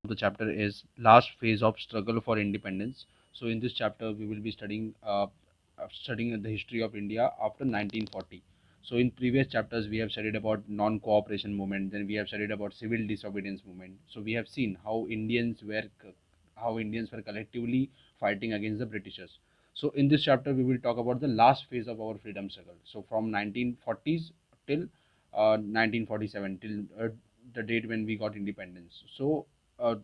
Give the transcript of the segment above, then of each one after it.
The chapter is last phase of struggle for independence. So in this chapter we will be studying the history of India after 1940. So in previous chapters we have studied about non-cooperation movement, then we have studied about civil disobedience movement. So we have seen how Indians were collectively fighting against the Britishers. So in this chapter we will talk about the last phase of our freedom struggle. So from 1940s till 1947, till the date when we got independence. So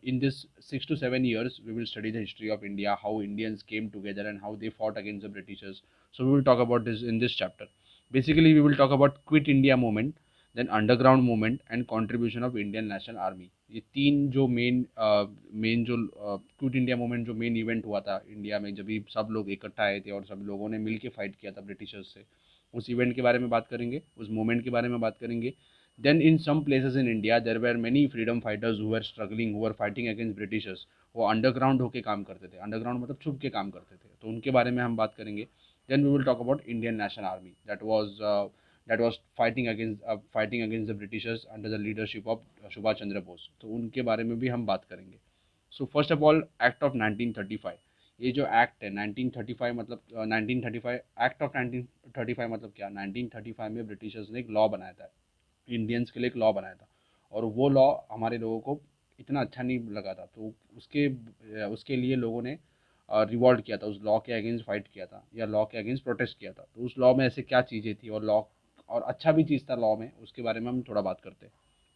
in this 6 to 7 years, we will study the history of India, how Indians came together and how they fought against the Britishers. So we will talk about this in this chapter. Basically, we will talk about Quit India movement, then underground movement and contribution of Indian National Army. ये तीन जो main जो quit India movement जो main event हुआ था India में, जब भी सब लोग इकट्ठा आए थे और सब लोगों ने मिल के फाइट किया था ब्रिटिशर्स से, उस इवेंट के बारे में बात करेंगे, उस मूवमेंट के बारे में बात करेंगे. Then in some places in India there were many freedom fighters who were struggling, who were fighting against Britishers. वो अंडरग्राउंड होके काम करते थे, अंडरग्राउंड मतलब छुप के काम करते थे, तो उनके बारे में हम बात करेंगे. Then we will talk about Indian National Army that was fighting against the Britishers under the leadership of Subhash Chandra Bose. तो उनके बारे में भी हम बात करेंगे. So first of all, Act of 1935. ये जो एक्ट है 1935 मतलब 1935 एक्ट ऑफ 1935 मतलब क्या, 1935 में ब्रिटिशर्स ने एक लॉ बनाया था, इंडियंस के लिए एक लॉ बनाया था, और वो लॉ हमारे लोगों को इतना अच्छा नहीं लगा था, तो उसके उसके लिए लोगों ने रिवॉल्ट किया था, उस लॉ के अगेंस्ट फाइट किया था या लॉ के अगेंस्ट प्रोटेस्ट किया था. तो उस लॉ में ऐसे क्या चीज़ें थी और लॉ और अच्छा भी चीज़ था लॉ में, उसके बारे में हम थोड़ा बात करते हैं.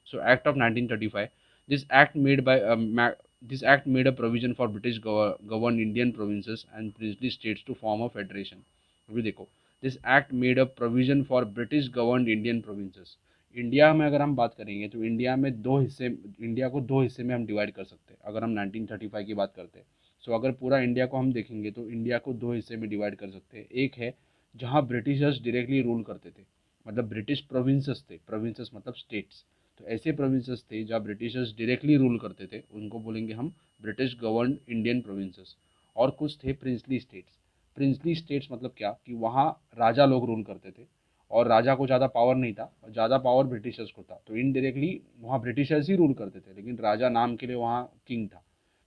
So act of 1935. This act made by this act made a provision for British governed Indian provinces and princely states to form a federation. अभी देखो, this act made a provision for British governed Indian provinces. India में अगर हम बात करेंगे तो India को दो हिस्से में हम डिवाइड कर सकते हैं अगर हम 1935 की बात करते हैं. सो अगर पूरा इंडिया को हम देखेंगे तो इंडिया को दो हिस्से में डिवाइड कर सकते हैं. एक है जहाँ ब्रिटिशर्स डायरेक्टली रूल करते थे, मतलब ब्रिटिश प्रोविंसेस थे, प्रोविंसेस मतलब स्टेट्स. तो ऐसे प्रोविंसेस थे जहाँ ब्रिटिशर्स डायरेक्टली रूल करते थे, उनको बोलेंगे हम ब्रिटिश गवर्नड इंडियन प्रोविंसेस. और कुछ थे प्रिंसली स्टेट्स. प्रिंसली स्टेट्स मतलब क्या कि वहाँ राजा लोग रूल करते थे और राजा को ज़्यादा पावर नहीं था और ज़्यादा पावर ब्रिटिशर्स को था, तो इनडायरेक्टली वहाँ ब्रिटिशर्स ही रूल करते थे, लेकिन राजा नाम के लिए वहाँ किंग था.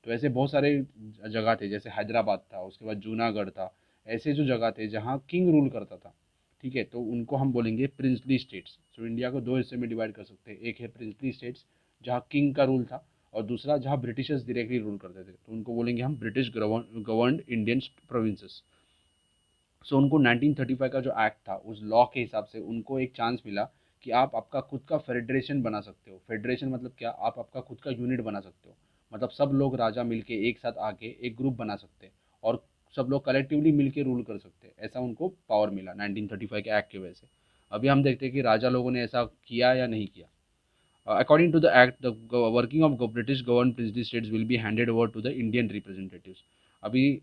तो ऐसे बहुत सारे जगह थे, जैसे हैदराबाद था, उसके बाद जूनागढ़ था. ऐसे जो जगह थे जहाँ किंग रूल करता था, ठीक है, तो उनको हम बोलेंगे प्रिंसली स्टेट्स. सो इंडिया को दो हिस्से में डिवाइड कर सकते हैं. एक है प्रिंसली स्टेट्स जहाँ किंग का रूल था, और दूसरा जहाँ ब्रिटिशर्स डायरेक्टली रूल करते थे, तो उनको बोलेंगे हम ब्रिटिश गवर्नड इंडियन प्रोविंसेस. सो उनको 1935 का जो एक्ट था उस लॉ के हिसाब से उनको एक चांस मिला कि आप आपका खुद का फेडरेशन बना सकते हो. फेडरेशन मतलब क्या, आप आपका खुद का यूनिट बना सकते हो, मतलब सब लोग राजा मिलके एक साथ आके एक ग्रुप बना सकते हैं और सब लोग कलेक्टिवली मिलके रूल कर सकते हैं. ऐसा उनको पावर मिला 1935 के एक्ट की वजह से. अभी हम देखते हैं कि राजा लोगों ने ऐसा किया या नहीं किया. According to the act, the working of British governed princely states will be handed over to the Indian representatives. अभी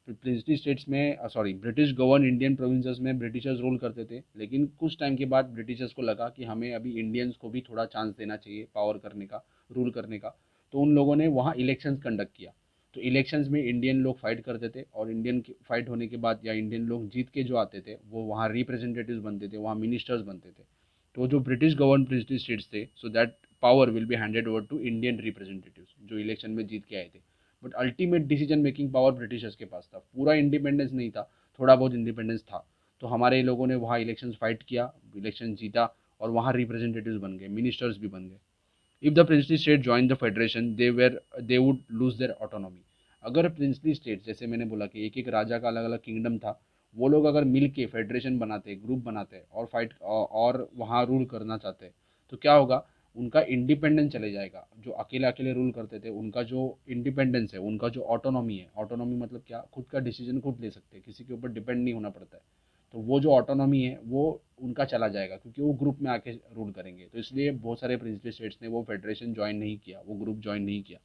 प्रिंसली स्टेट्स में sorry British govern Indian provinces में ब्रिटिशर्स रूल करते थे, लेकिन कुछ टाइम के बाद ब्रिटिशर्स को लगा कि हमें अभी इंडियंस को भी थोड़ा चांस देना चाहिए पावर करने का, रूल करने का. तो उन लोगों ने वहाँ इलेक्शंस कंडक्ट किया. तो इलेक्शंस में इंडियन लोग फाइट करते थे और इंडियन फाइट होने के बाद या इंडियन लोग जीत के जो आते थे वो वहाँ रिप्रेजेंटेटिव्स बनते थे, वहाँ मिनिस्टर्स बनते थे. तो जो ब्रिटिश गवर्न प्रिंसली स्टेट्स थे, so that power will be handed over to Indian representatives जो इलेक्शन में जीत के आए थे. But ultimate decision making power Britishers के पास था. पूरा इंडिपेंडेंस नहीं था, थोड़ा बहुत इंडिपेंडेंस था. तो हमारे लोगों ने वहाँ इलेक्शन फाइट किया, इलेक्शन जीता और वहाँ रिप्रेजेंटेटिव्स बन गए, मिनिस्टर्स भी बन गए. If the princely state join the federation they would lose their autonomy. अगर प्रिंसली स्टेट, जैसे मैंने बोला कि एक एक राजा का अलग अलग किंगडम था, वो लोग अगर मिल के फेडरेशन बनाते, ग्रुप बनाते और फाइट और वहाँ रूल करना चाहते, तो क्या होगा, उनका इंडिपेंडेंस चले जाएगा. जो अकेले अकेले रूल करते थे उनका जो इंडिपेंडेंस है, उनका जो ऑटोनॉमी है, ऑटोनॉमी मतलब क्या, खुद का डिसीजन खुद ले सकते हैं, किसी के ऊपर डिपेंड नहीं होना पड़ता है. तो वो जो ऑटोनॉमी है वो उनका चला जाएगा क्योंकि वो ग्रुप में आके रूल करेंगे. तो इसलिए बहुत सारे प्रिंसली स्टेट्स ने वो फेडरेशन ज्वाइन नहीं किया, वो ग्रुप ज्वाइन नहीं किया.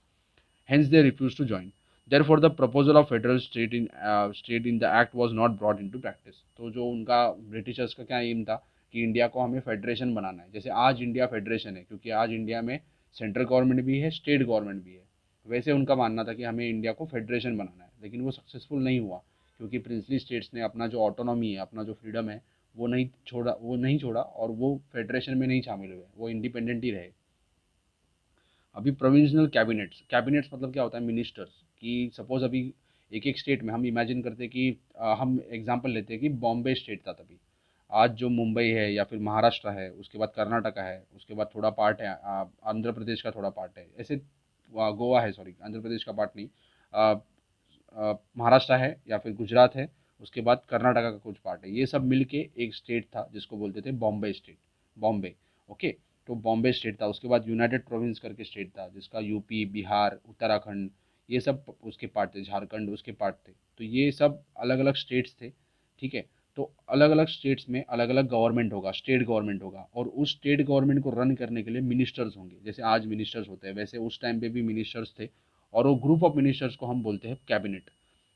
Hence they refused to join. Therefore the proposal of federal state in the act was not brought into practice. तो जो उनका ब्रिटिशर्स का क्या एम था कि इंडिया को हमें फेडरेशन बनाना है, जैसे आज इंडिया फेडरेशन है क्योंकि आज इंडिया में सेंट्रल गवर्नमेंट भी है, स्टेट गवर्नमेंट भी है. वैसे उनका मानना था कि हमें इंडिया को फेडरेशन बनाना है, लेकिन वो सक्सेसफुल नहीं हुआ क्योंकि प्रिंसली स्टेट्स ने अपना जो ऑटोनॉमी है, अपना जो फ्रीडम है, वो नहीं छोड़ा और वो फेडरेशन में नहीं शामिल हुए, वो इंडिपेंडेंट ही रहे. अभी प्रोविंशनल कैबिनेट्स, कैबिनेट्स मतलब क्या होता है, मिनिस्टर्स, कि सपोज अभी एक एक स्टेट में हम इमेजिन करते हैं कि हम एग्जांपल लेते हैं कि बॉम्बे स्टेट था तभी, आज जो मुंबई है या फिर महाराष्ट्र है, उसके बाद कर्नाटका है, उसके बाद थोड़ा पार्ट है आंध्र प्रदेश का थोड़ा पार्ट है, ऐसे गोवा है, सॉरी आंध्र प्रदेश का पार्ट नहीं, महाराष्ट्र है या फिर गुजरात है, उसके बाद कर्नाटका का कुछ पार्ट है, ये सब मिलके एक स्टेट था जिसको बोलते थे बॉम्बे स्टेट, बॉम्बे। ओके, तो बॉम्बे स्टेट था, उसके बाद यूनाइटेड प्रोविंस करके स्टेट था जिसका यूपी, बिहार, उत्तराखंड, ये सब उसके पार्ट थे, झारखंड उसके पार्ट थे, तो ये सब अलग अलग स्टेट्स थे। ठीक है, तो अलग अलग स्टेट्स में अलग अलग गवर्नमेंट होगा, स्टेट गवर्नमेंट होगा, और उस स्टेट गवर्नमेंट को रन करने के लिए मिनिस्टर्स होंगे, जैसे आज मिनिस्टर्स होते हैं वैसे उस टाइम पे भी मिनिस्टर्स थे, और वो ग्रुप ऑफ मिनिस्टर्स को हम बोलते हैं कैबिनेट।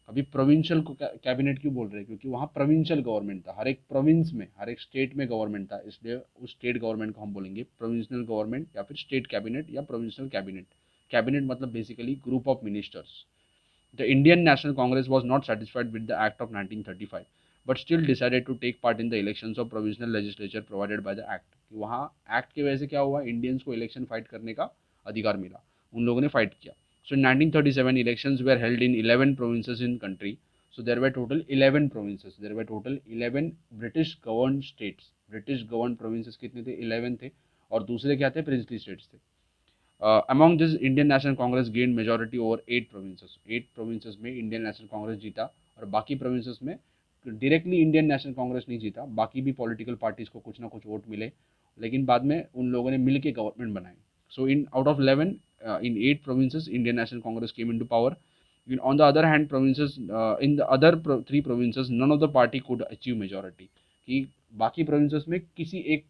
अभी प्रोविंशियल को कैबिनेट क्यों बोल रहे हैं, क्योंकि वहाँ प्रोविंशियल गवर्नमेंट था, हर एक प्रोविंस में हर एक स्टेट में गवर्नमेंट था, इसलिए उस स्टेट गवर्नमेंट को हम बोलेंगे प्रोविंशियल गवर्नमेंट या फिर स्टेट कैबिनेट या प्रोविंशियल कैबिनेट। कैबिनेट मतलब basically group of ministers. The Indian National Congress was not satisfied with the Act of 1935, but still decided to take part in the elections of provisional legislature provided by the Act। कि वहाँ act की वजह से क्या हुआ, Indians को election fight करने का अधिकार मिला, उन लोगों ने फाइट किया। So in 1937 elections were held in 11 provinces in country. So there were total 11 provinces. There were total 11 British governed states. British governed provinces कितने थे, 11 थे, और दूसरे क्या थे, प्रिंसली स्टेट्स थे। Among this Indian National Congress gain majority over 8 provinces. 8 provinces में Indian National Congress जीता, और बाकी प्रोविंसेस में डायरेक्टली इंडियन नेशनल कांग्रेस नहीं जीता, बाकी भी पॉलिटिकल पार्टीज को कुछ ना कुछ वोट मिले, लेकिन बाद में उन लोगों ने मिल के गवर्नमेंट बनाई। सो in out of 11 in 8 provinces Indian National Congress came into power. On the other hand, provinces in the other 3 provinces none of the party could achieve majority। कि बाकी प्रोविंसेस में किसी एक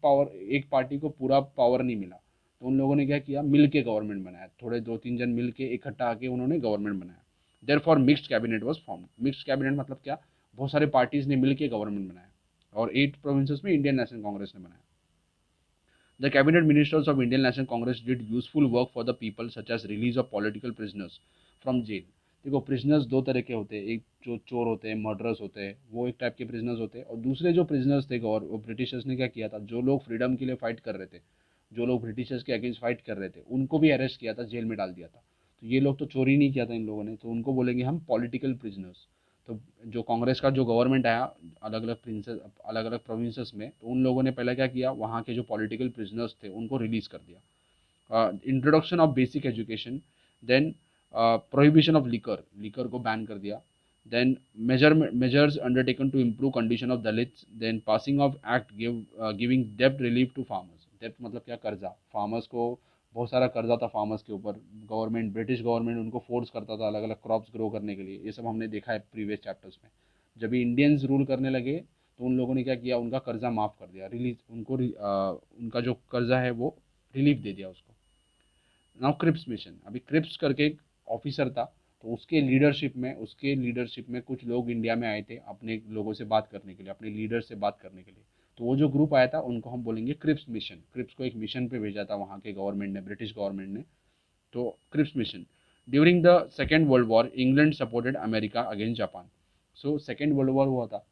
पार्टी को पूरा पावर नहीं मिला, तो उन लोगों ने क्या किया, मिल के गवर्नमेंट बनाया, थोड़े 2-3 जन मिल के इकट्ठा आके उन्होंने गवर्नमेंट बनाया। Therefore mixed cabinet was form. Mixed cabinet मतलब क्या, बहुत सारे पार्टीज ने मिल के गवर्नमेंट बनाया, और 8 प्रोविंसेस में इंडियन नेशनल कांग्रेस ने बनाया। The cabinet ministers of Indian National Congress did useful work for the people such as release of political prisoners from jail। देखो, प्रिजनर्स दो तरह के होते हैं, एक जो चोर होते हैं, मर्डरर्स होते हैं, वो एक टाइप के प्रिजनर्स होते हैं, और दूसरे जो प्रिजनर्स थे, और वो ब्रिटिशर्स ने क्या किया था, जो लोग फ्रीडम के लिए फाइट कर रहे थे, जो लोग ब्रिटिशर्स के अगेंस्ट फाइट कर रहे थे, उनको भी अरेस्ट किया था, जेल में डाल दिया था। तो ये लोग तो चोरी नहीं किया था इन लोगों ने, तो उनको बोलेंगे हम पॉलिटिकल प्रिजनर्स। तो जो कांग्रेस का जो गवर्नमेंट आया अलग अलग प्रिंसेस, अलग अलग प्रोविंसेस में, तो उन लोगों ने पहले क्या किया, वहाँ के जो पॉलिटिकल प्रिजनर्स थे उनको रिलीज कर दिया। Introduction of basic education, then prohibition of liquor, liquor को बैन कर दिया, then measures undertaken to improve condition of dalits, then passing of act giving डेब्ट रिलीफ टू फार्मर्स। डेब्ट मतलब क्या, कर्जा, फार्मर्स को बहुत सारा कर्जा था फार्मर्स के ऊपर, गवर्नमेंट, ब्रिटिश गवर्नमेंट उनको फोर्स करता था अलग अलग क्रॉप्स ग्रो करने के लिए, ये सब हमने देखा है प्रीवियस चैप्टर्स में। जब भी इंडियंस रूल करने लगे तो उन लोगों ने क्या किया, उनका कर्जा माफ़ कर दिया, रिलीज उनको उनका जो कर्जा है वो रिलीफ दे दिया उसको। नाउ क्रिप्स मिशन, अभी क्रिप्स करके एक ऑफिसर था, तो उसके लीडरशिप में कुछ लोग इंडिया में आए थे अपने लोगों से बात करने के लिए, अपने लीडर से बात करने के लिए। तो वो जो ग्रुप आया था उनको हम बोलेंगे क्रिप्स मिशन। क्रिप्स को एक मिशन पे भेजा था वहाँ के गवर्नमेंट ने, ब्रिटिश गवर्नमेंट ने। तो Cripps mission, during the second world war England supported America against Japan. So second world war हुआ था,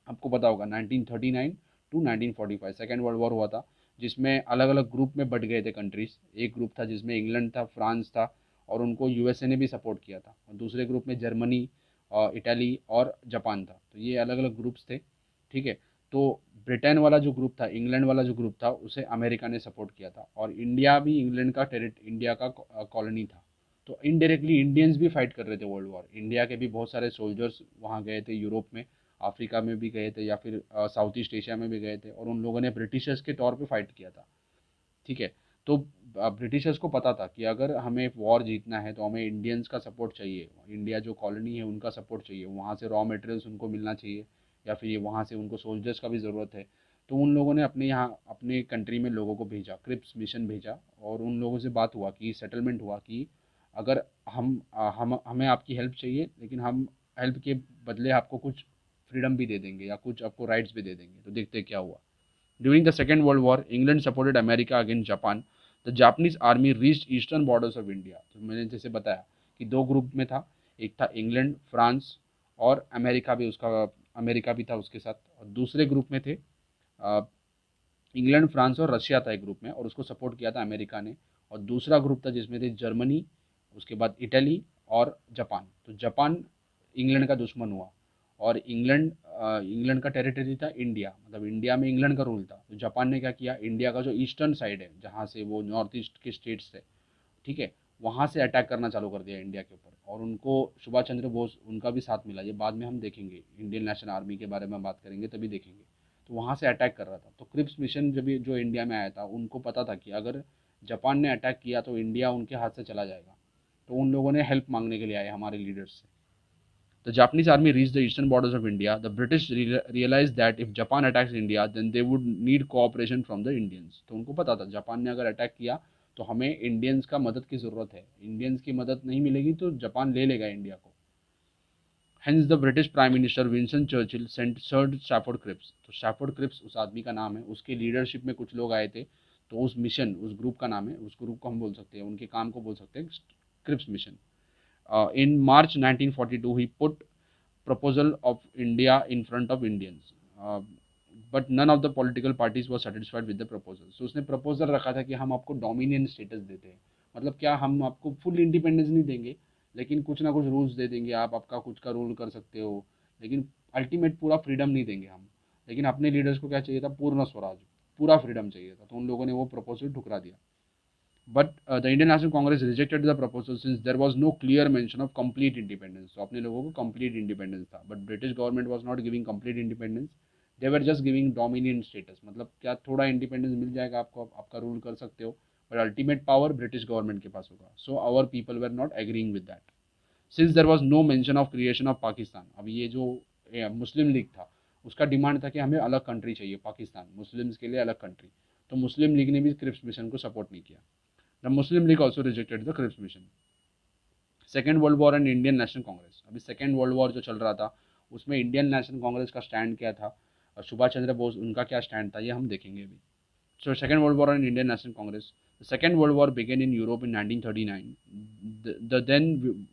आपको पता होगा 1939 टू 1945 सेकेंड वर्ल्ड वॉर हुआ था, जिसमें अलग अलग ग्रुप में बट गए थे कंट्रीज। एक ग्रुप था जिसमें इंग्लैंड था, फ्रांस था, और उनको यूएसए ने भी सपोर्ट किया था, और दूसरे ग्रुप में जर्मनी, इटली और जापान था, तो ये अलग अलग ग्रुप्स थे। ठीक है, तो ब्रिटेन वाला जो ग्रुप था, इंग्लैंड वाला जो ग्रुप था, उसे अमेरिका ने सपोर्ट किया था, और इंडिया भी इंग्लैंड का इंडिया का कॉलोनी था। तो इनडायरेक्टली इंडियंस भी फाइट कर रहे थे वर्ल्ड वॉर, इंडिया के भी बहुत सारे सोल्जर्स वहाँ गए थे, यूरोप में, अफ्रीका में भी गए थे, या फिर साउथ ईस्ट एशिया में भी गए थे, और उन लोगों ने ब्रिटिशर्स के तौर पे फाइट किया था। ठीक है, तो ब्रिटिशर्स को पता था कि अगर हमें वॉर जीतना है तो हमें इंडियंस का सपोर्ट चाहिए, इंडिया जो कॉलोनी है उनका सपोर्ट चाहिए, वहाँ से रॉ मटेरियल्स उनको मिलना चाहिए, या फिर ये वहाँ से उनको सोल्जर्स का भी ज़रूरत है। तो उन लोगों ने अपने यहाँ अपने कंट्री में लोगों को भेजा, क्रिप्स मिशन भेजा, और उन लोगों से बात हुआ कि सेटलमेंट हुआ कि अगर हम हमें आपकी हेल्प चाहिए, लेकिन हम हेल्प के बदले आपको कुछ फ्रीडम भी दे देंगे या कुछ आपको राइट्स भी दे देंगे। तो देखते क्या हुआ। During the second world war England supported America against Japan. The Japanese army reached eastern borders of India. तो मैंने जैसे बताया कि दो ग्रुप में था, एक था इंग्लैंड, फ्रांस, और अमेरिका भी था उसके साथ, और दूसरे ग्रुप में थे इंग्लैंड, फ्रांस और रशिया था एक ग्रुप में, और उसको सपोर्ट किया था अमेरिका ने। और दूसरा ग्रुप था जिसमें थे जर्मनी, उसके बाद इटली और जापान। तो जापान इंग्लैंड का दुश्मन हुआ और इंग्लैंड का टेरिटरी था इंडिया, मतलब इंडिया में इंग्लैंड का रूल था। तो जापान ने क्या किया, इंडिया का जो ईस्टर्न साइड है जहाँ से वो नॉर्थ ईस्ट के स्टेट्स थे, ठीक है, वहाँ से अटैक करना चालू कर दिया इंडिया के ऊपर। और उनको सुभाष चंद्र बोस उनका भी साथ मिला, ये बाद में हम देखेंगे, इंडियन नेशनल आर्मी के बारे में बात करेंगे तभी देखेंगे। तो वहाँ से अटैक कर रहा था। तो क्रिप्स मिशन जब जो इंडिया में आया था, उनको पता था कि अगर जापान ने अटैक किया तो इंडिया उनके हाथ से चला जाएगा। तो उन लोगों ने हेल्प मांगने के लिए आए हमारे लीडर्स से। The Japanese army reached the eastern borders of India. The British realized that if Japan attacks India, then they would need cooperation from the Indians. तो उनको पता था जापान ने अगर अटैक किया तो हमें इंडियंस का मदद की ज़रूरत है, इंडियंस की मदद नहीं मिलेगी तो जापान ले लेगा इंडिया को। Hence the British Prime Minister Winston Churchill sent Sir Stafford Cripps. तो स्टैफोर्ड क्रिप्स उस आदमी का नाम है, उसके लीडरशिप में कुछ लोग आए थे। तो उस मिशन, उस ग्रुप का नाम है, उस ग्रुप को हम बोल सकते हैं, उनके काम को बोल सकते हैं Cripps mission. In March 1942, he put proposal of India in front of Indians, but none of the political parties was satisfied with the proposal. So उसने प्रपोजल रखा था कि हम आपको डोमिनियन स्टेटस देते हैं, मतलब क्या, हम आपको फुल इंडिपेंडेंस नहीं देंगे, लेकिन कुछ ना कुछ रूल्स दे देंगे, आप आपका कुछ का रूल कर सकते हो, लेकिन अल्टीमेट पूरा फ्रीडम नहीं देंगे हम। लेकिन अपने लीडर्स को क्या चाहिए था, पूर्ण स्वराज, पूरा फ्रीडम चाहिए था। तो उन लोगों ने वो प्रपोजल ठुकरा दिया। But the Indian National Congress rejected the proposal since there was no clear mention of complete independence. So अपने लोगों को complete independence था, but British government was not giving complete independence. They were just giving dominant status. मतलब क्या थोड़ा independence मिल जाएगा आपको, आपका रूल कर सकते हो, but ultimate power British government के पास होगा. So our people were not agreeing with that. Since there was no mention of creation of Pakistan, अब ये जो मुस्लिम लीग था उसका डिमांड था कि हमें अलग कंट्री चाहिए, पाकिस्तान, मुस्लिम्स के लिए अलग कंट्री। तो मुस्लिम लीग ने भी क्रिप्स मिशन को सपोर्ट नहीं किया। The Muslim League also rejected the Cripps mission. Second world war and Indian National Congress. अभी सेकेंड वर्ल्ड वॉर जो चल रहा था उसमें इंडियन नेशनल कांग्रेस का स्टैंड क्या था और सुभाष चंद्र बोस उनका क्या स्टैंड था, ये हम देखेंगे अभी। So Second World War and Indian National Congress. The Second World War began in Europe in 1939. The then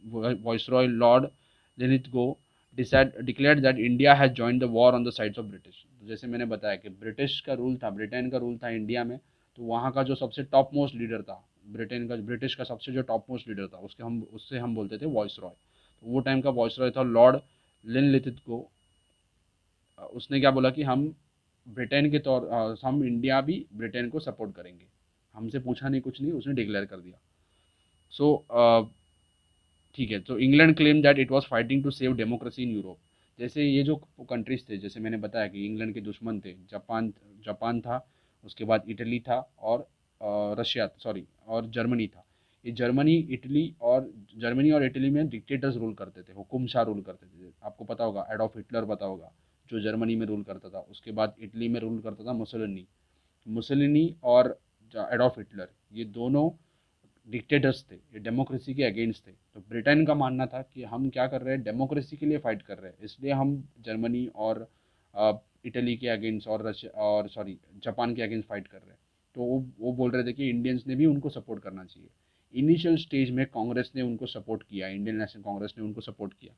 Viceroy Lord Linlithgow declared that India has joined the war on the sides of British. तो जैसे मैंने बताया कि British का rule था, Britain का rule था India में, तो वहाँ का जो सबसे टॉप मोस्ट लीडर था, ब्रिटिश का सबसे जो टॉप मोस्ट लीडर था, उससे हम बोलते थे वॉइसरॉय। तो वो टाइम का वॉइसरॉय था लॉर्ड लिनलिथगो। उसने क्या बोला कि हम ब्रिटेन के हम इंडिया भी ब्रिटेन को सपोर्ट करेंगे, हमसे पूछा नहीं कुछ नहीं, उसने डिक्लेयर कर दिया। सो ठीक है। तो England claim that it was fighting to save democracy in Europe. जैसे ये जो कंट्रीज थे, जैसे मैंने बताया कि इंग्लैंड के दुश्मन थे, जापान था, उसके बाद इटली था और रशिया, सॉरी, और जर्मनी था। ये जर्मनी और इटली में डिक्टेटर्स रूल करते थे, हुकुमशाह रूल करते थे। आपको पता होगा एडॉल्फ हिटलर पता होगा, जो जर्मनी में रूल करता था। उसके बाद इटली में रूल करता था मुसोलिनी और एडॉल्फ हिटलर, ये दोनों डिक्टेटर्स थे, ये डेमोक्रेसी के अगेंस्ट थे। तो ब्रिटेन का मानना था कि हम क्या कर रहे हैं, डेमोक्रेसी के लिए फाइट कर रहे हैं, इसलिए हम जर्मनी और इटली के अगेंस्ट और रशिया और सॉरी जापान के अगेंस्ट फाइट कर रहे हैं। तो वो बोल रहे थे कि इंडियंस ने भी उनको सपोर्ट करना चाहिए। इनिशियल स्टेज में कांग्रेस ने उनको सपोर्ट किया, इंडियन नेशनल कांग्रेस ने उनको सपोर्ट किया।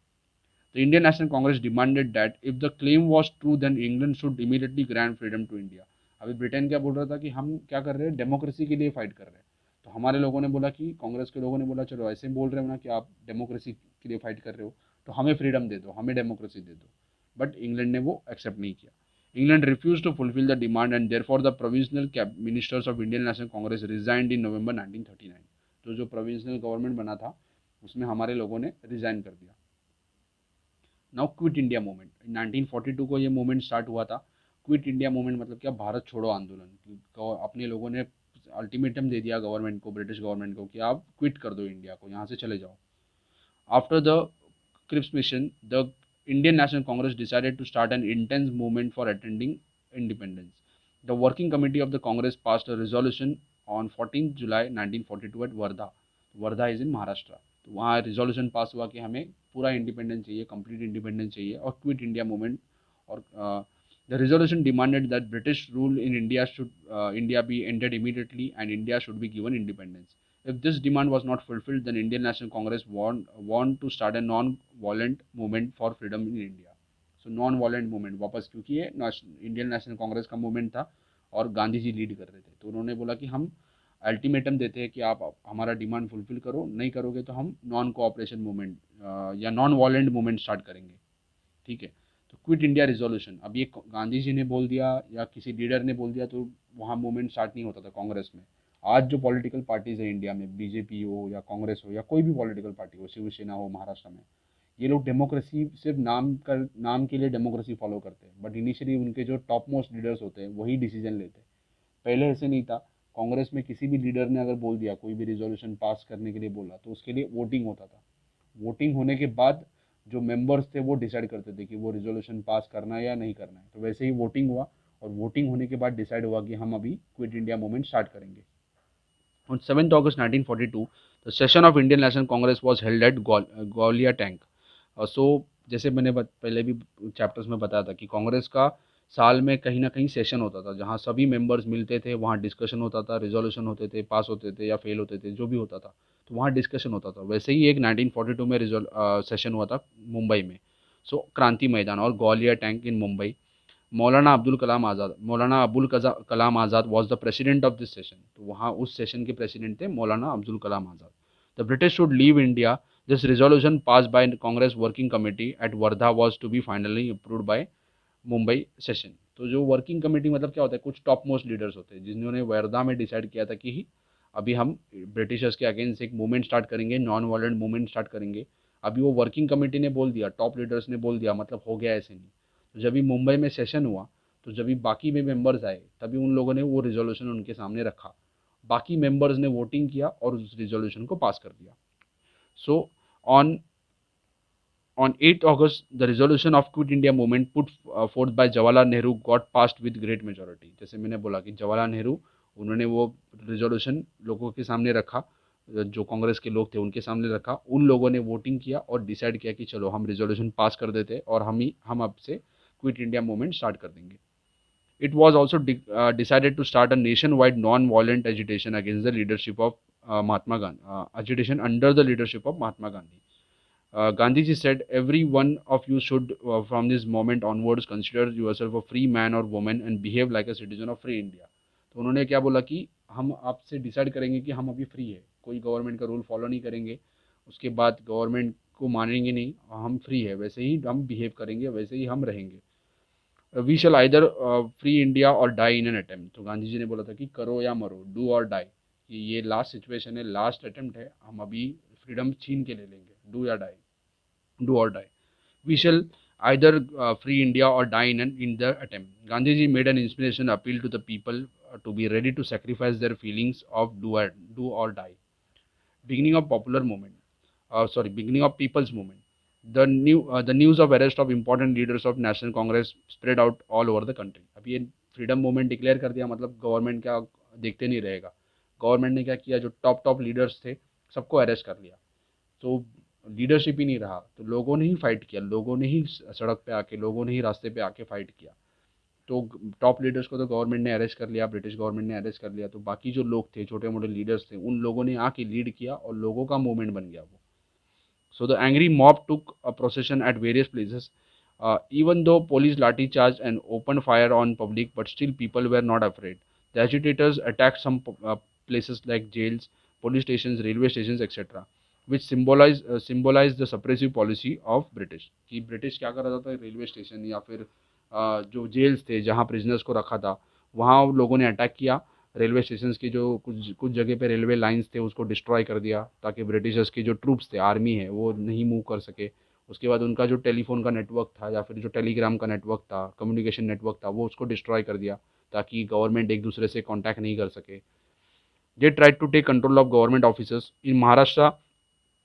The Indian National Congress demanded that if the claim was true, then England should immediately grant freedom to India. अभी ब्रिटेन क्या बोल रहा था कि हम क्या कर रहे हैं, डेमोक्रेसी के लिए फाइट कर रहे हैं। तो हमारे लोगों ने बोला कि कांग्रेस के लोगों ने बोला चलो ऐसे बोल रहे हो ना कि आप डेमोक्रेसी के लिए फाइट कर रहे हो, तो हमें फ्रीडम दे दो, हमें डेमोक्रेसी दे दो। बट इंग्लैंड ने वो एक्सेप्ट नहीं किया। England refuse to fulfil the demand and therefore the provisional ministers of Indian National Congress resigned in November 1939। तो जो प्रोविजनल गवर्नमेंट बना था उसमें हमारे लोगों ने रिजाइन कर दिया। नाउ क्विट इंडिया मूवमेंट, 1942 को ये मूवमेंट स्टार्ट हुआ था। क्विट इंडिया मूवमेंट मतलब क्या, भारत छोड़ो आंदोलन। अपने लोगों ने अल्टीमेटम दे दिया गवर्नमेंट को, ब्रिटिश गवर्नमेंट को, कि आप क्विट कर दो इंडिया को, यहाँ से चले जाओ। After the Cripps mission, the Indian National Congress decided to start an intense movement for attending independence. The working committee of the Congress passed a resolution on 14 July 1942 at Wardha. Wardha is in Maharashtra. तो वहाँ resolution pass हुआ कि हमें पूरा independence चाहिए, complete independence चाहिए और quit India movement. और the resolution demanded that British rule in India B ended immediately and India should be given independence. If this demand was not fulfilled, then Indian National Congress want to start a non-violent movement for freedom in India. So non-violent movement वापस, क्योंकि ये Indian National Congress का movement था और Gandhi ji lead कर रहे थे, तो उन्होंने बोला कि हम अल्टीमेटम देते हैं कि आप हमारा डिमांड फुलफिल करो, नहीं करोगे तो हम नॉन कोऑपरेशन मूवमेंट या नॉन वॉलेंट मूवमेंट स्टार्ट करेंगे। ठीक है। तो क्विट इंडिया रिजोल्यूशन, अब ये गांधी जी ने बोल दिया या किसी लीडर ने बोल दिया तो वहाँ मूवमेंट स्टार्ट नहीं होता था कांग्रेस में। आज जो पॉलिटिकल पार्टीज है इंडिया में, बीजेपी हो या कांग्रेस हो या कोई भी पॉलिटिकल पार्टी हो, शिवसेना हो महाराष्ट्र में, ये लोग डेमोक्रेसी सिर्फ नाम के लिए डेमोक्रेसी फॉलो करते हैं, बट इनिशियली उनके जो टॉप मोस्ट लीडर्स होते हैं वही डिसीजन लेते हैं। पहले ऐसे नहीं था। कांग्रेस में किसी भी लीडर ने अगर बोल दिया, कोई भी रिजोल्यूशन पास करने के लिए बोला, तो उसके लिए वोटिंग होता था। वोटिंग होने के बाद जो मेंबर्स थे वो डिसाइड करते थे कि वो रिजोल्यूशन पास करना है या नहीं करना है। तो वैसे ही वोटिंग हुआ, और वोटिंग होने के बाद डिसाइड हुआ कि हम अभी क्विट इंडिया मूवमेंट स्टार्ट करेंगे। On 7th August 1942, the session of Indian National Congress was held at Gwalior Tank. सो जैसे मैंने पहले भी चैप्टर्स में बताया था कि कांग्रेस का साल में कहीं ना कहीं सेशन होता था, जहाँ सभी मेंबर्स मिलते थे, वहाँ डिस्कशन होता था, रिजोल्यूशन होते थे, पास होते थे या फेल होते थे, जो भी होता था, तो वहाँ डिस्कशन होता था। वैसे ही एक 1942 में सेशन हुआ था मुंबई में, सो क्रांति मैदान और Gwalior tank in Mumbai. Maulana Abul Kalam Azad was the president of this session. तो वहाँ उस सेशन के प्रेसिडेंट थे Maulana Abdul Kalam Azad. The British should leave India. This resolution passed by Congress working committee at Wardha was to be finally approved by Mumbai session. तो जो वर्किंग कमेटी मतलब क्या होता है, कुछ टॉप मोस्ट लीडर्स होते हैं जिन्होंने वर्धा में डिसाइड किया था कि अभी हम ब्रिटिशर्स के अगेंस्ट एक मूवमेंट स्टार्ट करेंगे, नॉन वायलेंट मूवमेंट स्टार्ट करेंगे। अभी वो वर्किंग कमेटी ने बोल दिया, टॉप लीडर्स ने बोल दिया, मतलब हो गया ऐसे नहीं। तो जब भी मुंबई में सेशन हुआ, तो जब भी बाकी में मेंबर्स आए, तभी उन लोगों ने वो रिजोल्यूशन उनके सामने रखा। बाकी मेंबर्स ने वोटिंग किया और उस रिजोल्यूशन को पास कर दिया। So on On 8th August, the resolution of Quit India movement put forth by Jawaharlal Nehru got passed with great majority. जैसे मैंने बोला कि जवाहरलाल नेहरू, उन्होंने वो रिजोल्यूशन लोगों के सामने रखा, जो कांग्रेस के लोग थे उनके सामने रखा। उन लोगों ने वोटिंग किया और डिसाइड किया कि चलो हम रिजोल्यूशन पास कर देते हैं और हम अब से क्विट इंडिया मूवमेंट स्टार्ट कर देंगे। It was also decided to start a nationwide non-violent agitation against the leadership of Mahatma Gandhi. Agitation under the leadership of Mahatma Gandhi. Gandhiji said, "Every one of you should, from this moment onwards, consider yourself a free man or woman and behave like a citizen of free India." तो उन्होंने क्या बोला कि हम आपसे decide करेंगे कि हम अभी फ्री है, कोई गवर्नमेंट का रूल फॉलो नहीं करेंगे, उसके बाद गवर्नमेंट को मानेंगे नहीं, हम फ्री है, वैसे ही हम बिहेव करेंगे, वैसे ही हम रहेंगे। We shall either free India और डाई इन एन अटेम्प्ट। तो गांधी जी ने बोला था कि करो या मरो, डू और डाई, कि ये लास्ट सिचुएशन है, लास्ट अटेम्प्ट है, हम अभी फ्रीडम छीन के ले लेंगे, डू या die, do or die. We shall either free India or die in the attempt. Gandhiji made an inspiration appeal to the people to be ready to sacrifice their feelings of do or die. Beginning of popular movement. Beginning of people's movement. The news of arrest of important leaders of National Congress spread out all over the country. अब ये freedom movement declare कर दिया, मतलब government क्या देखते नहीं रहेगा। Government ने क्या किया, जो टॉप लीडर्स थे सबको अरेस्ट कर लिया। तो लीडरशिप ही नहीं रहा, तो लोगों ने ही फाइट किया, लोगों ने ही सड़क पे आके, लोगों ने ही रास्ते पे आके फाइट किया। तो टॉप लीडर्स को तो गवर्नमेंट ने अरेस्ट कर लिया, ब्रिटिश गवर्नमेंट ने अरेस्ट कर लिया, तो बाकी जो लोग थे, छोटे मोटे लीडर्स थे, उन लोगों ने आके लीड किया और लोगों का मूवमेंट बन गया वो। So the angry mob took a procession at various places. Even though police lathi charged and opened fire on public, but still people were not afraid. The agitators attacked some places like jails, police stations, railway stations, etc., which symbolize the suppressive policy of British. कि British क्या कर रहा था, railway station या फिर जो gels थे जहाँ प्रिजनर्स को रखा था, वहाँ लोगों ने अटैक किया। रेलवे स्टेशन की जो कुछ कुछ जगह पे रेलवे लाइंस थे उसको डिस्ट्रॉय कर दिया, ताकि ब्रिटिशर्स की जो ट्रूप्स थे, आर्मी है, वो नहीं मूव कर सके। उसके बाद उनका जो टेलीफोन का नेटवर्क था या फिर जो टेलीग्राम का नेटवर्क था, कम्युनिकेशन नेटवर्क था, वो उसको डिस्ट्रॉय कर दिया, ताकि गवर्नमेंट एक दूसरे से कॉन्टैक्ट नहीं कर सके। They tried to take control of government officers in Maharashtra.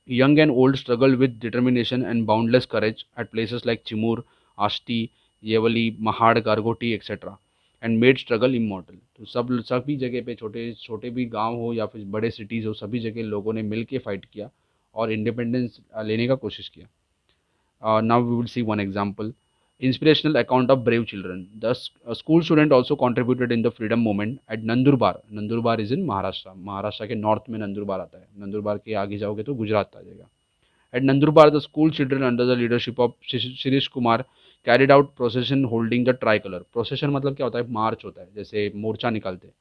Young and old struggled with determination and boundless courage at places like Chimur, Asti, Yevali, Mahad, Gargoti, etc. and made struggle immortal. तो सभी जगह पे, छोटे छोटे भी गांव हो या फिर बड़े सिटीज़ हो, सभी जगह लोगों ने मिल के फाइट किया और इंडिपेंडेंस लेने का कोशिश किया। Now we will see one example. Inspirational account of brave children. A school student also contributed in the freedom movement at Nandurbar. Nandurbar is in Maharashtra. Maharashtra के नॉर्थ में नंदुरबार आता है। नंदुरबार के आगे जाओगे तो गुजरात आ जाएगा। At Nandurbar, the school children under the leadership of Shirish Kumar carried out procession holding the tricolor. Procession मतलब क्या होता है, मार्च होता है, जैसे मोर्चा निकालते हैं।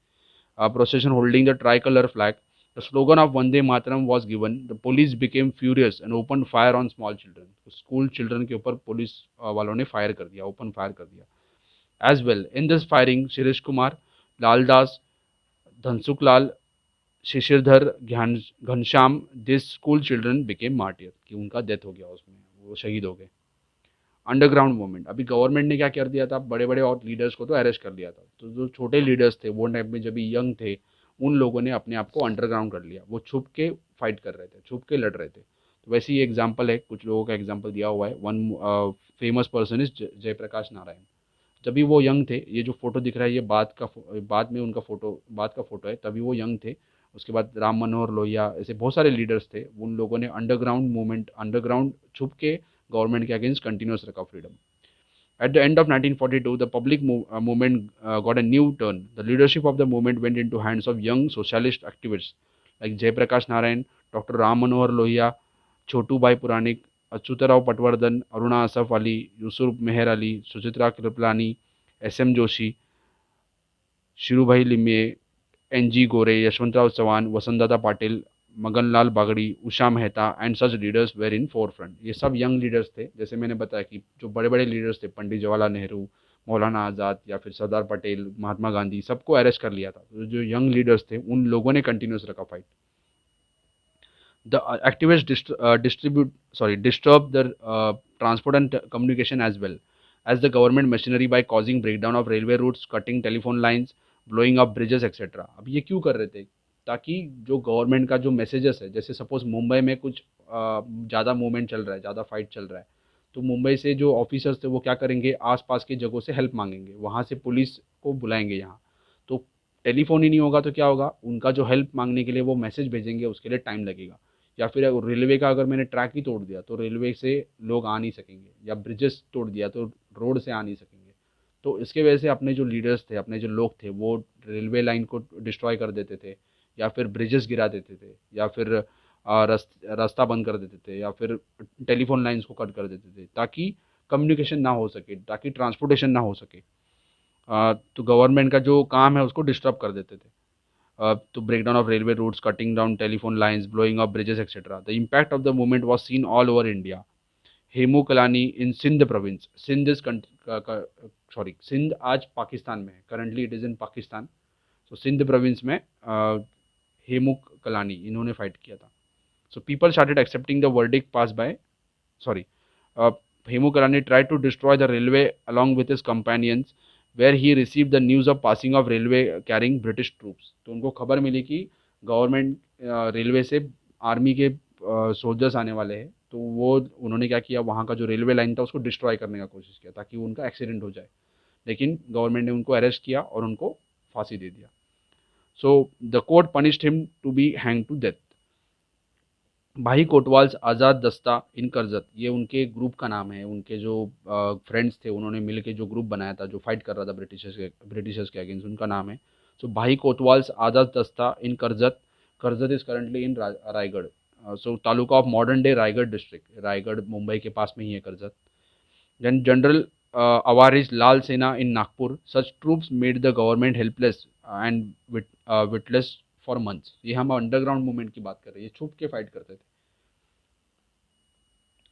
procession holding the tricolor flag. The slogan of Vande Mataram was given. The police became furious and opened fire on small children. तो स्कूल चिल्ड्रन के ऊपर पुलिस वालों ने फायर कर दिया, ओपन फायर कर दिया. As well, in this firing, Shirish Kumar, Lal Das, Dhansukh Lal, Shishirdhar, Ghanshyam, this school children became martyr, कि उनका डेथ हो गया उसमें, वो शहीद हो गए. अंडरग्राउंड मूवमेंट, अभी गवर्नमेंट ने क्या कर दिया था, बड़े बड़े और लीडर्स को तो अरेस्ट कर लिया था, तो जो छोटे लीडर्स थे वो टाइम में जब यंग थे, उन लोगों ने अपने आप को अंडरग्राउंड कर लिया, वो छुप के फाइट कर रहे थे, छुप के लड़ रहे थे. तो वैसे ही एग्जाम्पल है, कुछ लोगों का एग्जाम्पल दिया हुआ है. One famous person is Jayaprakash Narayan. जब भी वो यंग थे, ये जो फोटो दिख रहा है ये बाद में उनका फोटो, बाद का फोटो है, तभी वो यंग थे. उसके बाद राम मनोहर लोहिया, ऐसे बहुत सारे लीडर्स थे, उन लोगों ने अंडरग्राउंड मूवमेंट, अंडरग्राउंड छुप के गवर्नमेंट के अगेंस्ट कंटिन्यूस रखा freedom. At the end of 1942, the public movement got a new turn. The leadership of the movement went into hands of young socialist activists like Jayaprakash Narayan, Dr. Ram Manohar Lohia, Chotu Bhai Puranik, Achyutarao Patwardhan, Aruna Asaf Ali, Yusuf Meher Ali, Suchitra Kriplani, S.M. Joshi, Shirubhai Limye, N.G. Gore, Yashwantrao Chavan, Vasantdada Patil, Maganlal Bagdi, Usha Mehta and such leaders were in forefront. ये सब young leaders थे. जैसे मैंने बताया कि जो बड़े बड़े लीडर्स थे, पंडित जवाहरलाल नेहरू, मौलाना आज़ाद या फिर सरदार पटेल, महात्मा गांधी, सबको अरेस्ट कर लिया था. तो जो यंग लीडर्स थे उन लोगों ने कंटिन्यूस रखा fight. The activists disturb the transport and communication as the government machinery by causing breakdown of railway routes, cutting telephone lines, blowing up bridges etc. अब ये क्यों कर रहे थे, ताकि जो गवर्नमेंट का जो मैसेजेस है, जैसे सपोज मुंबई में कुछ ज़्यादा मूवमेंट चल रहा है, ज़्यादा फाइट चल रहा है, तो मुंबई से जो ऑफिसर्स थे वो क्या करेंगे, आसपास की जगहों से हेल्प मांगेंगे, वहाँ से पुलिस को बुलाएंगे यहाँ. तो टेलीफोन ही नहीं होगा तो क्या होगा, उनका जो हेल्प मांगने के लिए वो मैसेज भेजेंगे, उसके लिए टाइम लगेगा. या फिर रेलवे का अगर मैंने ट्रैक ही तोड़ दिया तो रेलवे से लोग आ नहीं सकेंगे, या ब्रिजेस तोड़ दिया तो रोड से आ नहीं सकेंगे. तो इसके वजह से अपने जो लीडर्स थे, अपने जो लोग थे, वो रेलवे लाइन को डिस्ट्रॉय कर देते थे, या फिर ब्रिजेस गिरा देते थे, या फिर रास्ता बंद कर देते थे, या फिर टेलीफोन लाइंस को कट कर देते थे, ताकि कम्युनिकेशन ना हो सके, ताकि ट्रांसपोर्टेशन ना हो सके. तो गवर्नमेंट का जो काम है उसको डिस्टर्ब कर देते थे. To breakdown of railway routes, cutting down telephone lines, blowing up bridges, etc. The impact of the movement was seen all over India. Hemu Kalani in Sindh province, Sindh is Sindh आज पाकिस्तान में है, currently it is in Pakistan. So Sindh province में हेमू कलानी, इन्होंने fight किया था. So people started accepting the verdict pass by, sorry, Hemu Kalani tried to destroy the railway along with his companions, where he receive the news of passing of railway carrying British troops. तो उनको खबर मिली कि government railway से army के soldiers आने वाले हैं, तो वो उन्होंने क्या किया, वहाँ का जो रेलवे लाइन था उसको डिस्ट्रॉय करने का कोशिश किया, ताकि उनका एक्सीडेंट हो जाए. लेकिन गवर्नमेंट ने उनको अरेस्ट किया और उनको फांसी दे दिया. So the court punished him to be hang to death. Bhai Kotwal's Azad Dasta in Karjat, ये उनके ग्रुप का नाम है, उनके जो फ्रेंड्स थे उन्होंने मिल के जो ग्रुप बनाया था जो फाइट कर रहा था ब्रिटिशर्स के अगेंस्ट, उनका नाम है. सो भाई Kotwal's Azad Dasta in Karjat. Karjat is currently in Raigad. So taluka of modern day Raigad district, Raigad Mumbai के पास में ही है Karjat. Then general Awari's Lal Sena in Nagpur. Such troops made the government helpless and witless for months. ये हम अंडरग्राउंड मूवमेंट की बात कर रहे हैं, ये छुप के फाइट करते थे.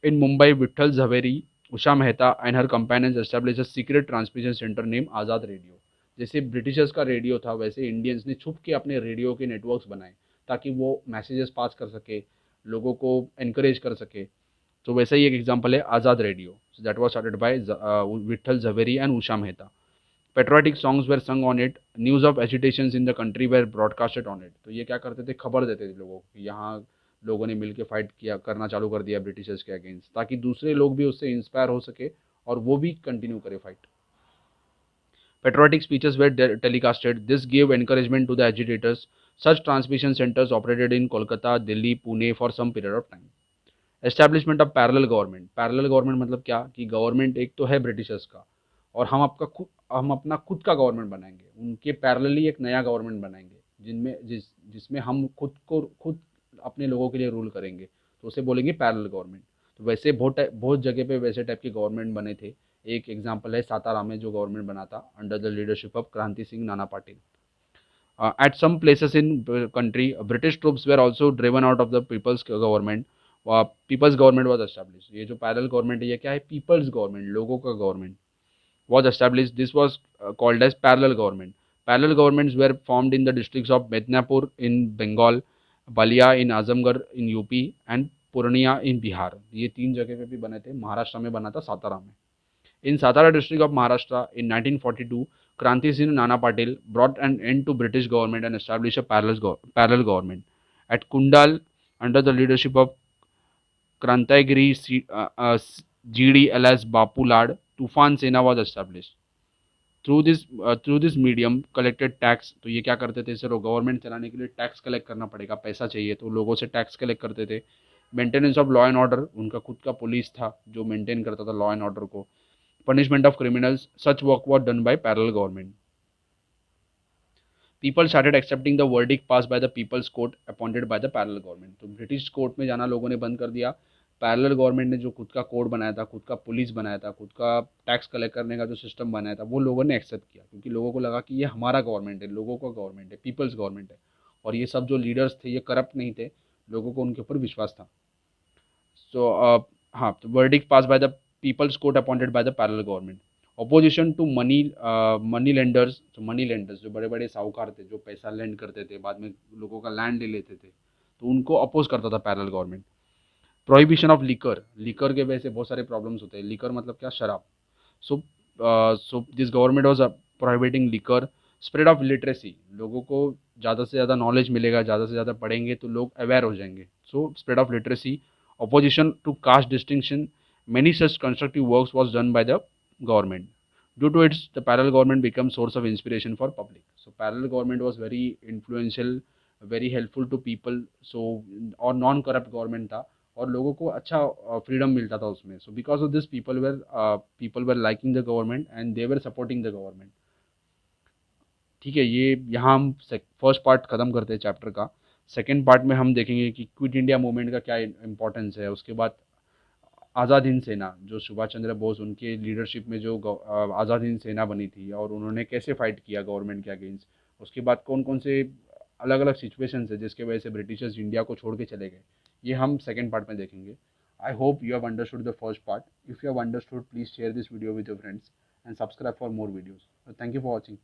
In Mumbai Vitthal Jhaveri, Usha Mehta and her companions establish a secret transmission centre name Azad radio. जैसे ब्रिटिशर्स का रेडियो था, वैसे इंडियंस ने छुप के अपने रेडियो के नेटवर्क्स बनाए, ताकि वो मैसेजेस पास कर सके, लोगों को एनकरेज कर सके. तो वैसे ही एक एग्जांपल है Azad radio, that was started by Vitthal Jhaveri and Usha Mehta. Patriotic songs were sung on it. News of agitations in the country were broadcasted on it. तो ये क्या करते थे, खबर देते थे लोगों को, यहाँ लोगों ने मिलकर फाइट किया, करना चालू कर दिया ब्रिटिशर्स के अगेंस्ट, ताकि दूसरे लोग भी उससे इंस्पायर हो सके और वो भी कंटिन्यू करे fight. Patriotic speeches were telecasted. This give encouragement to the agitators. Such transmission centres operated in Kolkata, Delhi, Pune for some period of time. Establishment of parallel government. Parallel government मतलब क्या, कि गवर्नमेंट एक तो है ब्रिटिशर्स का, और हम अपना खुद का गवर्नमेंट बनाएंगे, उनके पैरेलली एक नया गवर्नमेंट बनाएंगे, जिसमें हम खुद अपने लोगों के लिए रूल करेंगे, तो उसे बोलेंगे पैरेलल गवर्नमेंट. तो वैसे बहुत जगह पे वैसे टाइप के गवर्नमेंट बने थे. एक एग्जांपल है सातारा में जो गवर्नमेंट बना था अंडर द लीडरशिप ऑफ क्रांति सिंह नाना Patil. At some places in country, British troops were also driven out of the people's government. People's government was established. ये जो पैरल गवर्नमेंट है ये क्या है? पीपल्स गवर्नमेंट, लोगों का government was established. This was called as parallel government. Parallel governments were formed in the districts of Mednapur in Bengal, Balia in Azamgarh in UP and Purnia in Bihar. ये तीन जगह पे भी बने थे. महाराष्ट्र में बना था सातारा में. In Satara district of Maharashtra in 1942, Kranti Singh Nana Patil brought an end to British government and established a parallel government. At Kundal, under the leadership of Krantagiri GD alias Bapu Lad, Tufan Sena was established. Through this medium collected tax. तो ये क्या करते थे? Sir government चलाने के लिए tax collect करना पड़ेगा, पैसा चाहिए, तो लोगों से टैक्स कलेक्ट करते थे. Maintenance of law and order, उनका खुद का पुलिस था जो मेंटेन करता था लॉ एंड ऑर्डर को. Punishment of criminals, such work was done by parallel government. People started accepting the verdict pass by the people's court appointed by the parallel government. तो British court में जाना लोगों ने बंद कर दिया. पैरेलल गवर्नमेंट ने जो खुद का कोड बनाया था, खुद का पुलिस बनाया था, खुद का टैक्स कलेक्ट करने का जो सिस्टम बनाया था, वो लोगों ने एक्सेप्ट किया क्योंकि लोगों को लगा कि ये हमारा गवर्नमेंट है, लोगों का गवर्नमेंट है, पीपल्स गवर्नमेंट है. और ये सब जो लीडर्स थे ये करप्ट नहीं थे, लोगों को उनके ऊपर विश्वास था. सो हाँ, तो verdict pass by the people's court appointed by the parallel government. Opposition to money lenders. तो मनी लेंडर्स जो बड़े बड़े साहूकार थे जो पैसा लेंड करते थे, बाद में लोगों का लैंड ले लेते थे, तो उनको अपोज करता था parallel government. Prohibition of liquor. Liquor के वजह से बहुत सारे प्रॉब्लम्स होते हैं. लिकर मतलब क्या? शराब. So this government was prohibiting liquor. Spread of literacy, लोगों को ज़्यादा से ज़्यादा नॉलेज मिलेगा, ज़्यादा से ज़्यादा पढ़ेंगे तो लोग अवेयर हो जाएंगे. So spread of literacy. Opposition to caste distinction. Many such constructive works was done by the government. Due to its, the parallel government became source of inspiration for public. So parallel government was very influential, very helpful to people. So और non corrupt government था और लोगों को अच्छा freedom मिलता था उसमें. So because of this people were liking the government and they were supporting the government. ठीक है, ये यहाँ हम फर्स्ट पार्ट ख़त्म करते हैं चैप्टर का. सेकेंड पार्ट में हम देखेंगे कि क्विट इंडिया मूवमेंट का क्या इंपॉर्टेंस है. उसके बाद आज़ाद हिंद सेना, जो सुभाष चंद्र बोस उनके लीडरशिप में जो आज़ाद हिंद सेना बनी थी और उन्होंने कैसे फाइट किया गवर्नमेंट के अगेंस्ट. उसके बाद कौन कौन से अलग अलग सिचुएशंस है जिसके वजह से ब्रिटिशर्स इंडिया को छोड़ के चले गए, ये हम सेकेंड पार्ट में देखेंगे. I hope you have understood the first part. If you have understood, please share this video with your friends and subscribe for more videos. Thank you for watching.